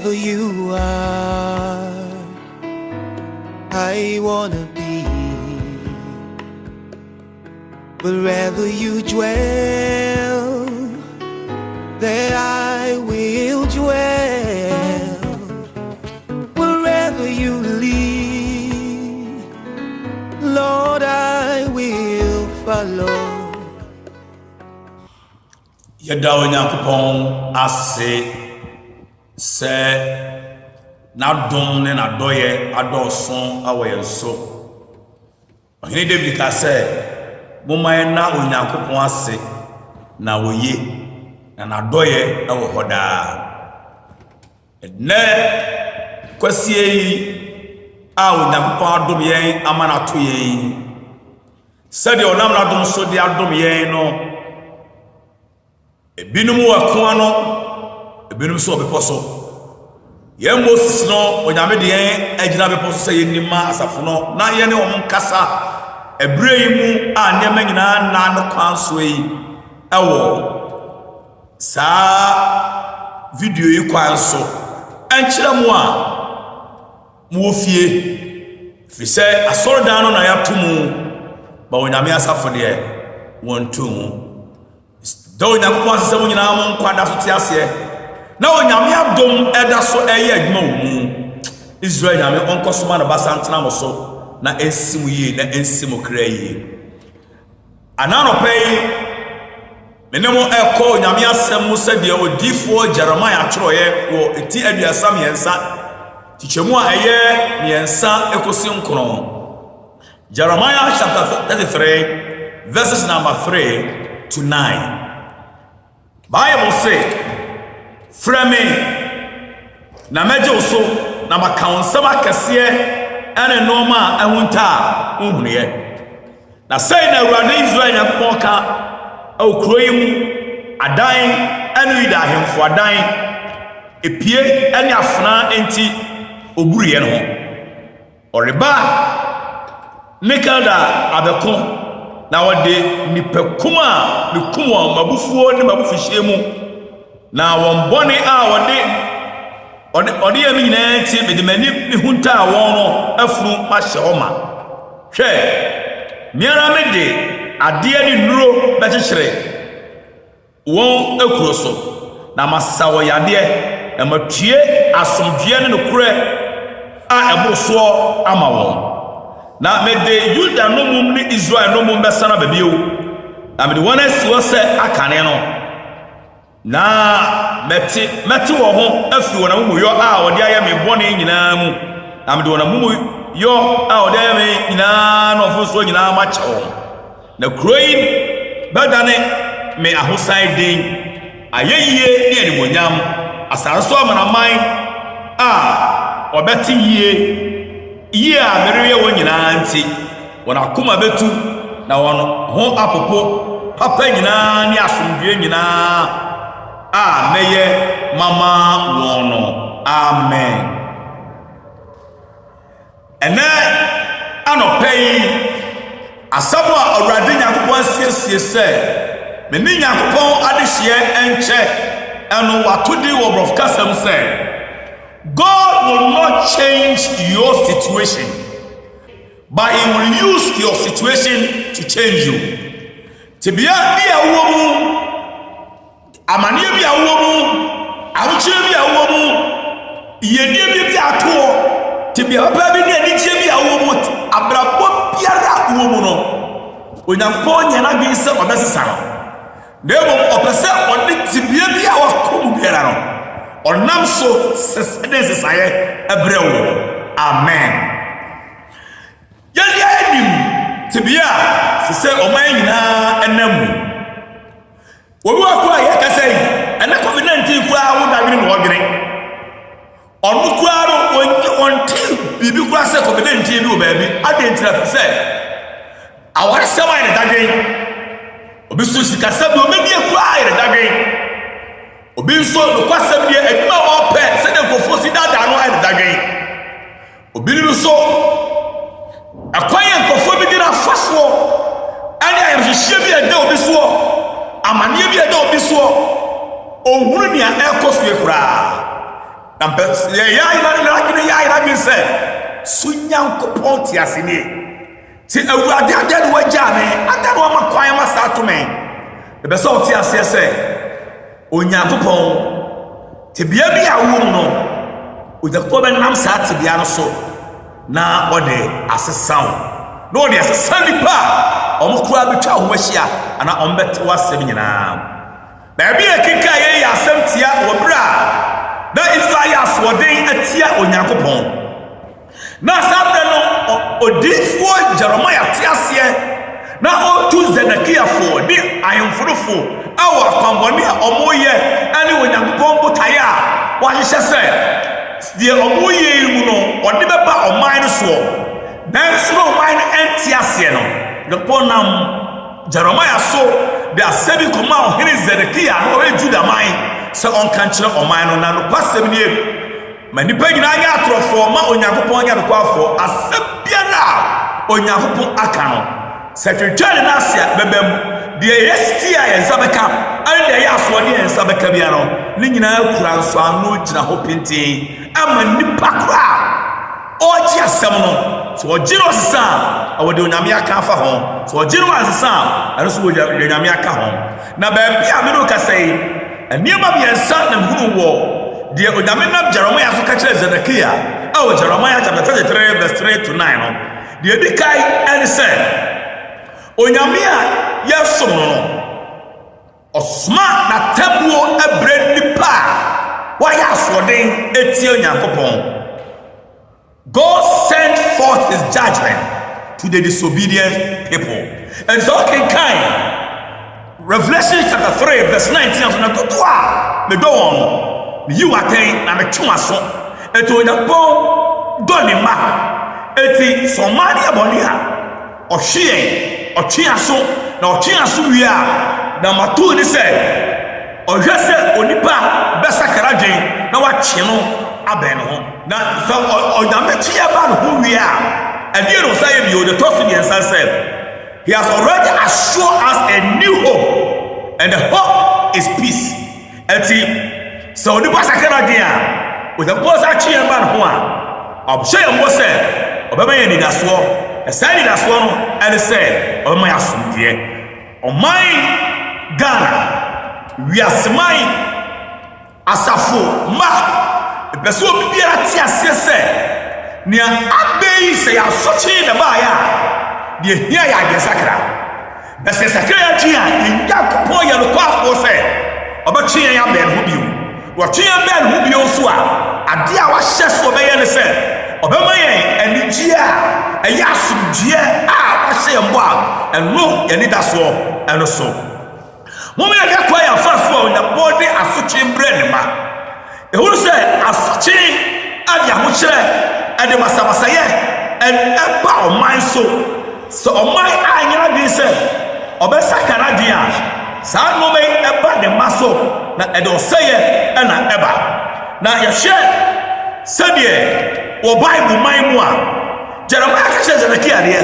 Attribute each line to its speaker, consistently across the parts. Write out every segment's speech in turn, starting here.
Speaker 1: Wherever you are, I wanna be. Wherever you dwell, there I will dwell. Wherever you lead, Lord, I will follow.
Speaker 2: Yada Onyankopon ase se na dom ne na doye adoson awoye so. Ohene David ka se momaye na Onyankopon ase na woye na doye ewo hoda. Ne kwasie yi a Onyankopon adom yen amana to yen. Sede onam na dom so de adom yen no ebinum wa no ebinum so beposo ye Moses no onyame de yen agina beposo se yenima asafo no na ye ne om kasa ebre yi mu a nema nyina na no kwanso yi ewo sa video yi kwanso enkyere mu a mu ofie fi se asorodan no na ya tomu ba onyame asafo de won tomu do Onyankopon asese mu nyina mo nkwada so te ase na onyame adom eda so eye adwuma mu Israel nyame onkosoma na basantena mo so na ensimu yi na ensimu kra yi anano pay menemo eko onyame asem mu se de odifo Jeremiah atroye wo eti aduasam yensa tichemu a eye yensa ekosi nkron Jeremiah chapter 33 verses number 3 to 9. Bible say, "Frame na meje oso na makawonsama kese ene noma ehunta unhune na say na Awurade Israel Nyankopon ka okroyi mu adan enu ida ahemfo adan epie ene afna enti oburiye no oreba mekalda abeko na wode nipekuma nikumwa mabufuo ne mabufihye mu na wonbone a wode yami nyina ti bedemani ni hunta awon no afuru mahye homa hwe miara mede ade ani nuro bekyekere won akuro so na masawo yade na matue asomdue ne nokure a eboso ama won na mede Juda no mum ni Israel no mum besana babio na mede wona siwo se akane no na meti wo ho afi wona mum yo a ode aye me bone nyina mu na mede wona mum yo a ode aye me nyina no fo so nyina ma chewo na kroin badane me ahosai din ayeye ni animonyam asanso amanaman a obeti yie a mereye won nyina nti wona akoma betu na won ho apopo papa nyina ni asomdue nyina a meye mama wono amen. Ene anopai asabo a Awurade Nyankopon siesie se me ni Nyankopon adehye enche eno watodi wo brof kasam se God will not change your situation, but He will use your situation to change you. Tibia bia womu, amanie bia womu, awuche bia womu, yenie bia ato, tibia papa bi ne anije bia womu, abrabo biara womu no. Onyankopon nya na bi se obesesa no. Debo opese odi tibia bia wakomu biara no. Onam so this aye ebrewo amen. Yali adim tibia se oman nyina enamu obi akwa ye kasai ena COVID-19 kwa wo da gini no ogene onu kwa ro onti bibi kwa se COVID-19 bi o baabi adentira se awar sema ina dagin obi so sika sabi o medi akwa ina dagin obi nso no kwasam die aduma ope se de kofo si dada no ina dagin obi nso akwanya nkofo bi dira faso ani ayehye bi eda obi so amanie bi eda obi so ohuru nia ekoso ekura Nampes ya ina say sunyankopon ti asini ti awurade ade wo jame ade wo makwan ma sa to me be so ti ase say onyankopon ti bia bi awo no ojakto be nam sa ti bia no so na ode asesan no ode asesan nipa omukura betwa ho ahia ana ombete wasem nyina ba bia kika ye ya asem tia wo bra na Israel aswoden atia onyankopon na sabe no odifo Jeremiah tiasie na otu Zedekia fo ni ayemforofo awo akwamboni a omoye ani onyankopon botaya wa hye se die omoye mu no ode beba oman no so na so oman entiasie no leponam Jeremiah so de asebi koma ohene Zedekia no we Juda man se on kan kire oman no na no kwasem nie manipa nyina anya atrofo ma onyankopon anya kwafo asebiara onyankopon aka no secretary na asia bebem de yestia yensabeka ani de yaso de yensabeka bia no ni nyina akura nso anu gina ho pintin ama nipa kra oji asem no so ojiro sisa awode onyame aka afa ho so ojiro asisa ano so onyame aka ho na ba bia me no kasai aniema bi ensa na hunu wo de onyame na Jeremiah so ka kire Zedekia awo Jeremiah chapter 33 verse 3 to 9 no de dikai and say onyame a yesom no osma na tabuo ebre nipa wa ya aswoden etie onyankopon God sent forth his judgment to the disobedient people and so kind Revelation chapter 3 verse 19 so na totoa me do won you aten na me twaso eto onyankopon do ne ma eti Somalia bonia ohwie otweaso na otweaso wi a na matu ni se ohwese onipa besakara dwen na wache no aben ho na so onyameti aba no hu wi a ade no say bi o de tosu bi ensan say he has already assured us a new hope and the hope is peace eti so onipa sakara dwen a o de boss achi aba no ho a obshe mo say obeba ye ni daso esani daso no and say o ma asumdie o mai Ghana wiasmai asafo ma beso bibiara ti asese nia abei se ya sochi na ba ya de hia ya gesakra bese sakra ya tia inda kopo ya no kwafo se obachi ya ben ho biu wo tia ben ho biu so a ade a wa hye so be ye ne se obema ye anigia eya asumdie a wa hye mbo a eno ye ni daso eno so mo me ya kwa ya fafo na body asochi mbre ne ma ehuru se asochi ade ho kire ade masabasaye eba oman so oman anya bi se obesakara dia sa no me eba de maso na ede oseye na eba na ye hye sedie wo bible man mu a Jeremiah ka che Zedekia de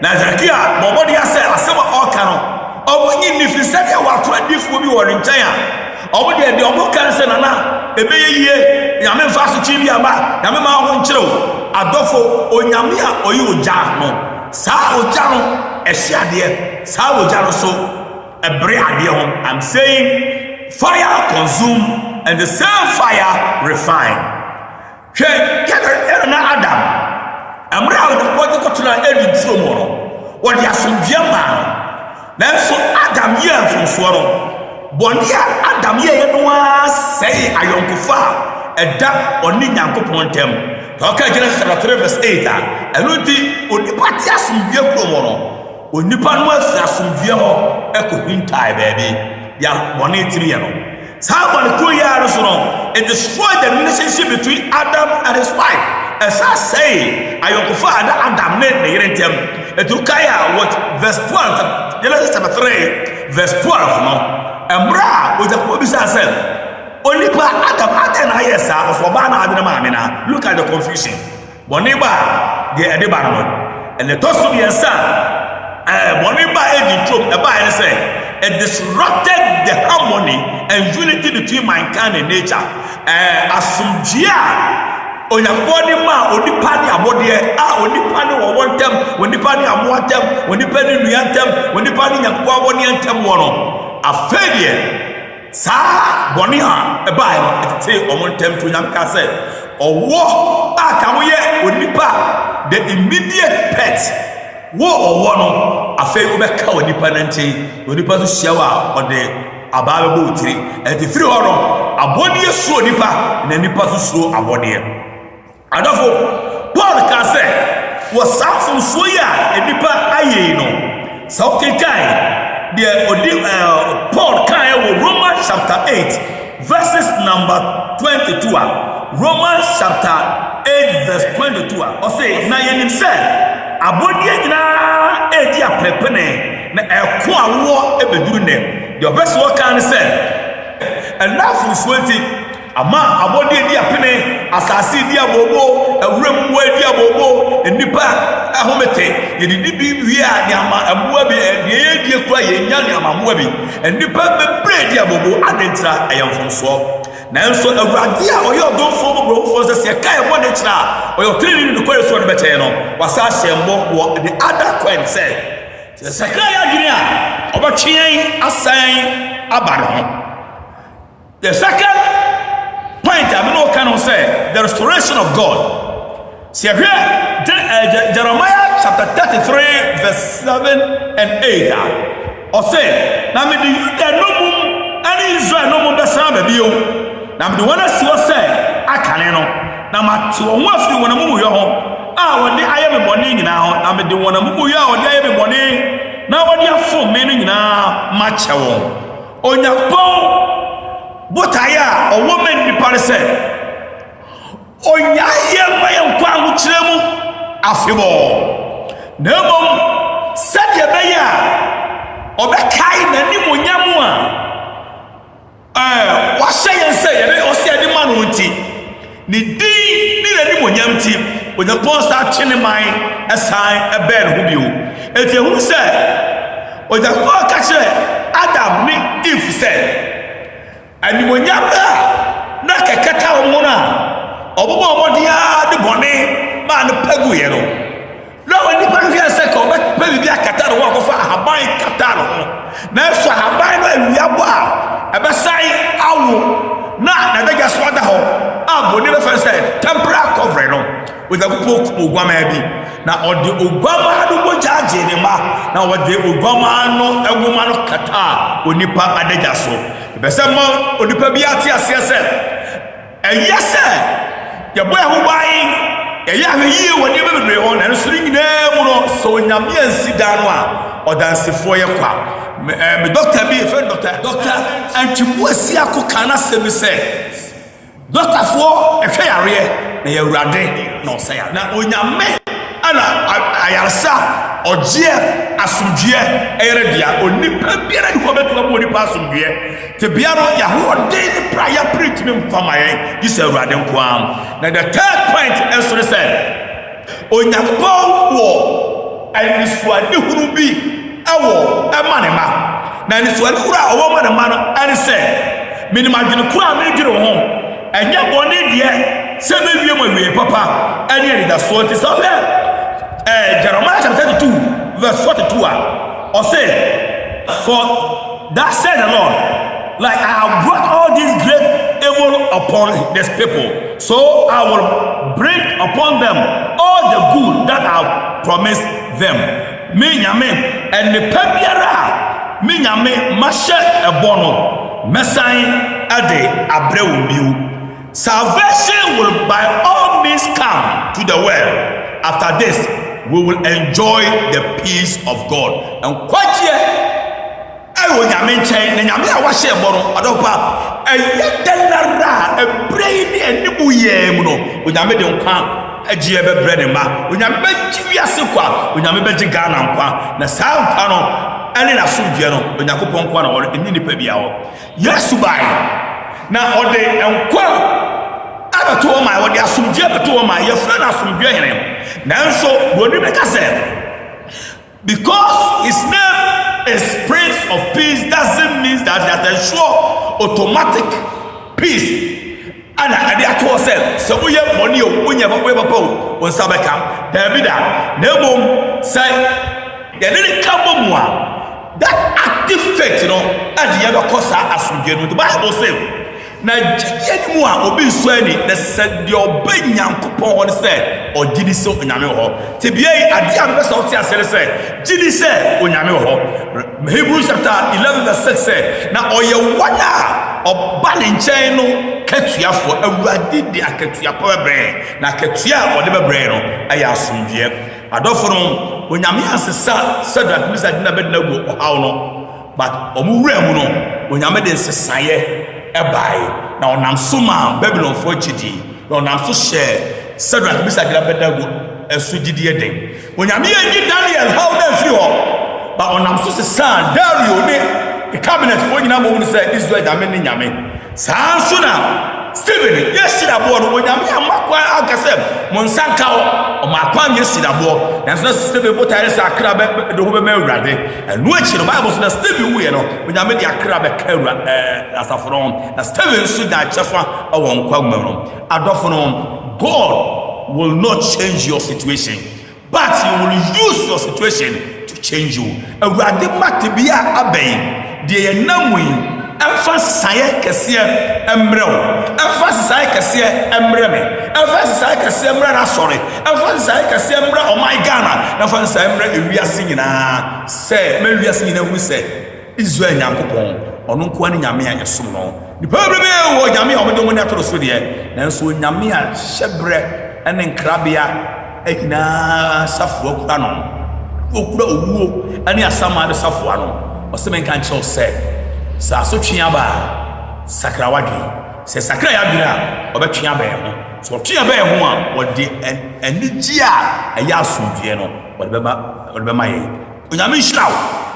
Speaker 2: na Zedekia bobodi ase asema oka no obonyi nifisede wa tradifo bi wo nchen a obo de obo kan se na ebeye yie nyame mfa so chi bi ama nyame ma ho nkyereo adofo onyame a oyi oja no sa oja no ehyiade sa oja no so ebre ade ho I'm saying fire consume and the same fire refine hwe ya na Adam amra o de ko tuna edi tro mo no wo de asomdua ma nanso Adam ye mfonso no bonia Adam ye no a sei ayonkofa eda oni nyankopon tem to ka Genesis chapter 3 verse 8 a enoti onipa ti asomdua kromo no onipa no afi asomdua ho ekohintai baby ya boni tiri ye no someone ko ya no so no it destroyed the relationship between Adam and his wife as I say ayonkofa Adam ne yere tem etukaya what verse 12 Genesis chapter 3 verse 12 no emra o japo bisa say onipa Adam na yesa so ba na adena ma amena look at the confusion boniba de edeba no and the tosu yesa boniba edi trom eba say it disrupted the harmony and unity between mankind and nature. Asumjia Onyakopɔn ma onipa ne abɔdeɛ a onipa ne wɔ wɔn ntam, onipa ne amoa ntam, onipa ne nua ntam, onipa ne Nyankopɔn abɔdeɛ ntam wɔ no. Afei deɛ saa bɔne a ɛbaeɛ no ɛtete ɔmo ntam to Nyame ka sɛ ɔwɔ a ka woyɛ onipa the immediate pet wo ɔwɔ no afei wobɛka onipa no nkyɛn onipa so hyia wɔ a ɔde abaa bɛbɔ wo tiri ɛnti firi hɔ no abɔdeɛ suro nipa na nipa so suro abɔdeɛ. Adɔfo Paul ka sɛ wɔ saa mfomsoɔ yi a nipa ayɛ yi no sɛ wokenkan deɛ ɔde Paul kan wɔ Romans chapter 8 verses number 22 a Romans chapter 8 verse 22 a ɔse na yɛnim sɛ abɔdeɛ nyinaa ɛdi apɛpɛnɛ na ɛko awoɔ ɛbɛduru nɛ deɛ ɔbɛsɛ wɔka ne sɛ ɛna mfomsoɔ nti ama abɔdeɛ di apene asase di abobo awuram mmoa di abobo nipa ahomete yɛdidi bi wie a ne ama mmoa bi deɛ yɛdie kura yɛnya ne ama mmoa bi nipa bebree di abobo adentira ɛyɛ mfomsoɔ nanso awurade a ɔyɛ ɔdomfoɔ mɔborɔfoɔ sɛ sɛ ɛka ɛbɔ ne kyerɛ a ɔyɛ ɔtiri ne nokɔre soɔ no bɛkyɛɛ no wasa ahyɛ mbɔ wɔ the other coin sɛ sɛkra yɛ adwene a ɔbɛtwe asan aba ne ho. The second point I mean can say the restoration of God. See here Jeremiah chapter 33 verse 7 and 8 or say now me the Judah no mum and Israel no mum besa baby o now me the one see what say akane no na mate won afiri won amumu yo ho a wode aye me bone nyina ho na me de won amumu yo a wode aye me bone na wode afo me no nyina ma che won Onyakopɔn botaya a woman ni parese onya ye maye nkwa ahokyere mu afebo nebom sade beya obekai nanim onyamu a wahye yense ye be osiade ma no nti ni din ni nanim onyam ti Onyakopɔn sa twene man esan ebe no ho bio eti hu se Onyakopɔn ka kire Adam ni Eve se animonyamra na kekata wo na obobo omodia de bone ma no pagu ye no na woni pa hwe se ka oba bi akata no wo fa haban kata no na so haban no awiabo a ebesai awo na daga so da ho abone be fa se temporary cover no we da kupo ogwama bi na ode ogwama no bojaje ne ma na ode ogwama no egwama no kata onipa adaga so bese mo onipa bi ate ase ese eyese ye boy ho bai ye ahwe woni bebre ho na nso nyina mu no so nyame ansi da no a odansefo ye kwa me doctor bi friend doctor antwimu asi akoka na semi se doctor fo ehwe yare na ye urade na osaya na onyame ana ayarsa oje asumdue eyere dia onipa biara ni ko beto abo onipa asumdue te biara ya ho de prayer preach me mfamaye this urade nko am na the third point is to say Onyakopɔn wo aniswade hunu bi ewo emanema na aniswade huru a owo manema no ani se minima dwene kura me dwere ho enye bone die se me wie ma wie papa ani ani da so ti so Jeremiah chapter 32 verse 42 or say for that said the Lord like I have brought all these great evil upon these people so I will bring upon them all the good that I have promised them me nyame and the pebiara me nyame mashe ebono mesan ade abrewumiu salvation will by all means come to the world. After this we will enjoy the peace of God and kwaje ayo nyame nchen na nyame a wahye ebono adopa eyedelara ebrei ni enibu yem no onyame de nkwa agye bebre ne ma onyame beji wiase kwa onyame beji Ghana nkwa na saa nkwa no ene na sumdue no Onyakopɔn nkwa na wo eni nipa bia wo Yesu bai na ode nkwa abato ma wo de asumdue abato ma ye fra na asumdue hene nanso woni beka say because his name is Prince of Peace doesn't mean guarantees that ensure automatic peace. And I told her, so we have money, we have a way of on Sabaka. There be that. No more say, there didn't come more. That active faith, you know, and the other cause as we get with the Bible says. Na jigye mu a obi nsuani na said the obey Nyankopon won say o gidi so onyame ho te bia ade a be so te asere say gidi say onyame ho Hebrews chapter 11 verse 6 say na oye wana oba ne nchen no katuafo awurade de akatua pa bebre na akatua o de bebre no aya asomdie adofo no onyame asesa Shadrach Meshach na Abednego hawo no but omwura mu no onyame de nsesaye ebai na onam soma Babylon for chidi na onam so share Shadrach Meshach na Abednego esugidi eden onyame yi Daniel how dem free ho ba onam so se san Dario ne the cabinet for nyina mo no say Israel da me ne nyame san so na Stephen yes da bo no onyame amakwa akase mo nsanka o makwa yes da bo na so Stephen bo tare sa akra be do ho be mawurade enu achi no Bible so na Stephen we no onyame de akra be kawura asafron na Stephen so da chafa awon kwa gmero adofo no God will not change your situation but he will use your situation to change you awurade matibia abai de yenamwe emphasis saye kese emrew emphasis saye kese emreme emphasis saye kese emre na sorry emphasis saye kese emre oh my Ghana emphasis saye emre ewiase nyina say me wiase nyina hu say Israel Nyankopon ono nko ani nyame a esom no ni pabrebe wo nyame a omdo ngoni atoro so de nanso nyame a hyebre ene nkrabea ekina safo akura no okura owuo ani asama de safo ano osemen kan chel say sa so twia ba sakra wadwe se sakra ya bira obetwia ba ho so twia ba ho a wode enigi a eya asomdue no wode be ma ye onyame hirawo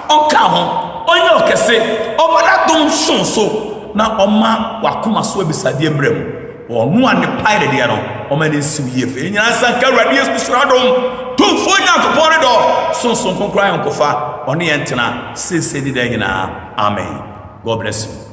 Speaker 2: onka ho onye okese omana dom sonso na oma wakoma so abisade mrem onu ane paire de no omane siwie fe nyina sanka radi Yesu radom tumfo Nyankopon do sonso konkran kofa one yentena sese ni da nyina amen. God bless you.